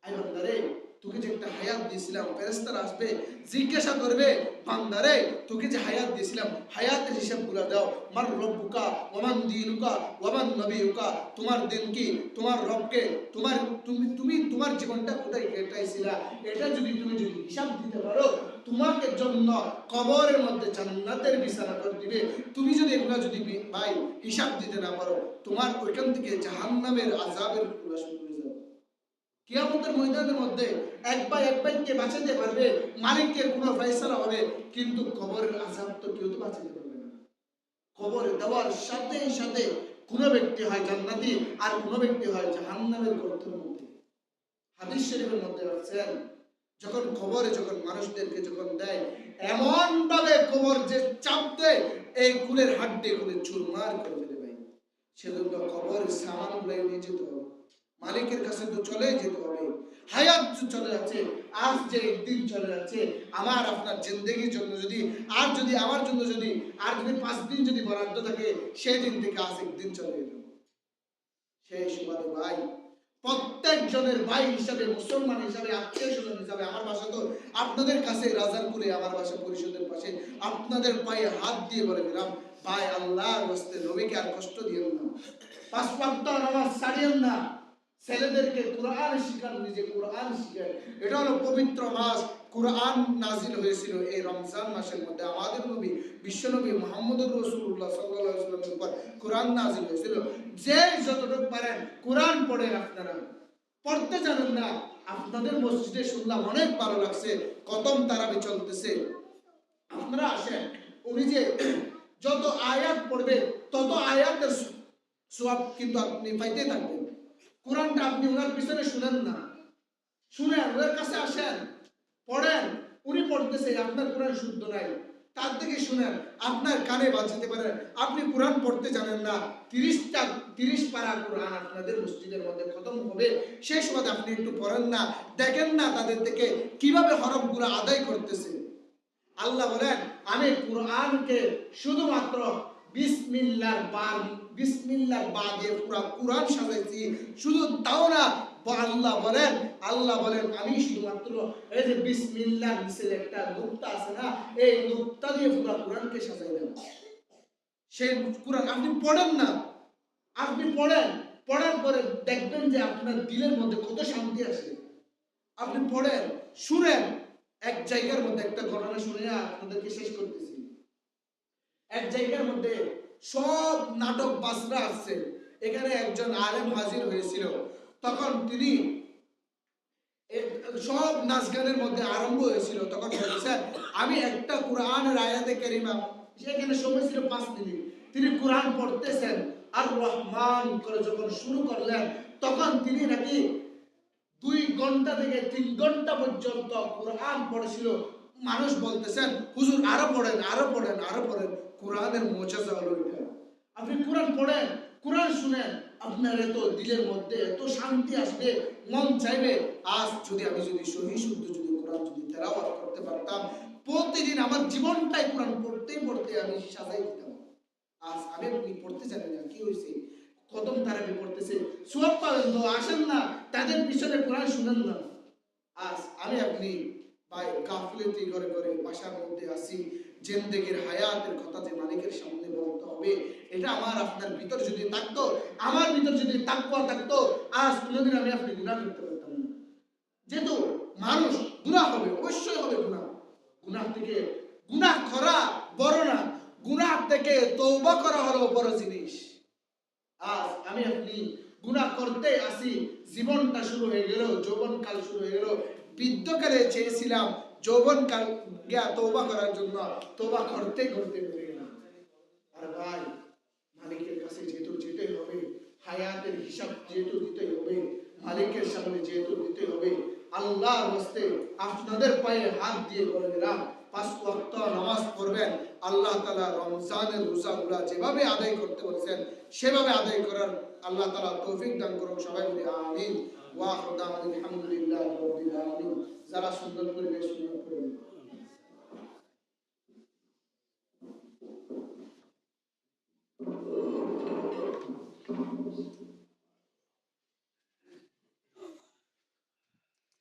আই বান্দারে, তোকে যে একটা হায়াত দিয়েছিলাম, ফেরেশতারা আসবে জিজ্ঞাসা করবে, বান্দারে তোকে যে হায়াত দিয়েছিলাম, হায়াতের হিসাবগুলো দাও। মার রব্বুকা ওয়ামান দীনুকা ওয়ামান নবিয়ুকা, তোমার দিন কি, তোমার রবকে, তুমি তোমার জীবনটা কোথায় কাটাইছিলা, এটা যদি তুমি হিসাব দিতে পারো, তোমাকে জন্য কবরের মধ্যে জান্নাতের বিছানা করে দিবে। তুমি যদি এগুলা যদি ভাই হিসাব দিতে না পারো, তোমার ওইখান থেকে জাহান্নামের আযাবের গুলো শুরু হয়ে যাবে। কিয়ামতের ময়দানের মধ্যে এক ভাইকে বাঁচাতে পারবে, মালিকের কোনো ফয়সালা হবে, কিন্তু কবরের আযাব তো কেউ তো বাঁচাতে পারবে না। কবরে দেওয়ার সাথে সাথে কোন ব্যক্তি হয় জান্নাতি, আর কোন ব্যক্তি হয় জাহান্নামের গর্তের মধ্যে। হাদিস শরীফের মধ্যে আছে, যখন কবরে মানুষদেরকে যখন দেয়, এমন ভাবে কবর যে চাপ দেয়, এই কুলের হাড্ডি কুলে চুরমার করে ফেলে ভাই। সেজন্য কবরের সামান গুলাই নিয়ে যেতে হবে, মালিকের কাছে তো চলে যেতে হবে। হায়াত চলে যাচ্ছে, আজ যে একদিন চলে যাচ্ছে, আমার আপনার জিন্দেগির জন্য যদি আমার জন্য যদি 5 দিন যদি বরাদ্দ থাকে, সেই দিন থেকে আজ একদিন চলে গেল। সেই সুবাদে ভাই, প্রত্যেক জনের ভাই হিসাবে, মুসলমান হিসাবে, আত্মীয় স্বজন হিসাবে, আমার বাসা তো আপনাদের কাছে রাজারপুরে, আমার বাসা পরিষদের পাশে, আপনাদের পায়ে হাত দিয়ে বলে দিলাম, ভাই আল্লাহর রাস্তে নবীকে আর কষ্ট দিয়েন না, 5 ওয়াক্ত নামাজ ছাড়িয়েন না, ছেলেদেরকে কোরআন শিখান, নিজে কোরআন শিখেন। এটা হলো পবিত্র মাস, কোরআন নাজিল হয়েছিল এই রমজান মাসের মধ্যে। আমাদের নবী বিশ্বনবী মুহাম্মদুর রাসূলুল্লাহ সাল্লাল্লাহু আলাইহি ওয়াসাল্লামের উপর কোরআন নাজিল হয়েছিল। যে যতটুকু পারেন কোরআন পড়েন, আপনারা পড়তে জানেন না, আপনাদের মসজিদে শুনলাম অনেক ভালো লাগছে, খতম তারাবি চলতেছে, আপনারা আসেন, উনি যে যত আয়াত পড়বে তত আয়াতের সওয়াব কিন্তু আপনি পাইতে থাকবেন। কোরআনটা আপনি ওনার পিছনে শুনেন না, শুনেন, ওনার কাছে আসেন, পড়েন, উনি পড়তেছে, আপনার কোরআন শুদ্ধ নাই, তার থেকে শুনেন, আপনার কানে বাজাতে পারেন। আপনি কোরআন পড়তে জানেন না, 30 পারা কোরআন আপনাদের মসজিদের মধ্যে খতম হবে, সেই সময় আপনি একটু পড়েন না, দেখেন না তাদের থেকে কিভাবে হরফগুলো আদায় করতেছে। আল্লাহ বলেন, আমি কোরআনকে শুধুমাত্র বিসমিল্লাহর বা দিয়ে পুরো কোরআন সাজাইছি। শুধু তাও না, আল্লাহ বলেন আমি শুধুমাত্র এই যে বিসমিল্লাহ নিচে একটা নুক্তা আছে না, এই নুক্তা দিয়ে পুরো কোরআনকে সাজাইলাম। সেই কোরআন আপনি পড়েন না, আপনি পড়ার পরে দেখবেন যে আপনার দিলের মধ্যে কত শান্তি আসে। আপনি পড়েন, শুনেন। এক জায়গার মধ্যে একটা ঘটনা শুনে আপনাদেরকে শেষ করতেছি। এক জায়গার মধ্যে সব নাটক বাজরা আসছে, এখানে একজন আলেম হাজির হয়েছিল। তখন তিনি সব নাচ গানের মধ্যে আরম্ভ হয়েছিল, তখন বলেছেন, আমি একটা কোরআনের আয়াতে কারিমা, সেখানে সময় ছিল 5 মিনিট, তিনি কোরআন পড়তেছেন, আর রহমান করে যখন শুরু করলেন, তখন তিনি নাকি 2 ঘন্টা থেকে 3 ঘন্টা পর্যন্ত কোরআন পড়েছিল। মানুষ বলতেছেন, হুজুর আরো পড়েন, আরো পড়েন, আরো পড়েন। কোরআনের মুজিজা হলো এটা। আপনি কোরআন পড়েন, কোরআন শুনেন, আপনার এত দিলের মধ্যে এত শান্তি আসবে, মন চাইবে আজ আমি যদি সহি শুদ্ধ কোরআন তেলাওয়াত করতে পারতাম, প্রতিদিন আমার জীবনটাই কোরআন পড়তে আমি সাজাই দিতাম। আজ আমি আপনি পড়তে জানি না, কি হয়েছে? খতম তারাবি পড়তেছে, সওয়াব পাবেন তো, আসেন না, তাদের পিছনে কোরআন শুনেন না। আজ আমি আপনি ভাই গাফলতি করে বাসার মধ্যে আসি, জিন্দেগির হায়াতের কথা যে মালিকের সামনে বলতে হবে, এটা আমার আপনার ভিতর যদি থাকতো, আমার ভিতর যদি তাকওয়া থাকতো, আজ কোনোদিন আমি আপনি গুনাহ করতে পারতাম না। যেহেতু মানুষ গুনাহ হবে, অবশ্যই হবে গুনাহ থেকে গুনাহ করা বড় না, গুনাহ থেকে তওবা করা হলো বড় জিনিস। আজ আমি আপনি গুনাহ করতে আসি, জীবনটা শুরু হয়ে গেল, যৌবনকাল শুরু হয়ে গেল, বৃদ্ধকালে চেয়েছিলাম যৌবনকাল গিয়া তওবা করার জন্য, তওবা করতে পেরে গেলাম। আর ভাই, মালিকের কাছে যেহেতু যেতে হবে, হায়াতের হিসাব যেহেতু দিতে হবে, মালিকের সামনে যেহেতু দিতে হবে, আল্লাহর হস্তে আপনাদের পায়ে হাত দিয়ে বলে দিলাম 5 ওয়াক্ত নামাজ পড়বেন। আল্লাহ তাআলা রমজানের রোজাগুলো যেভাবে আদায় করতে বলেছেন সেভাবে আদায় করার আল্লাহ তাআলা তৌফিক দান করুন। সবাই বলি আমিন। ওয়া আখিরু দাওয়ানা আলহামদুলিল্লাহি রাব্বিল আলামিন। যারা সুন্দর পরিবেশ সুন্দর করে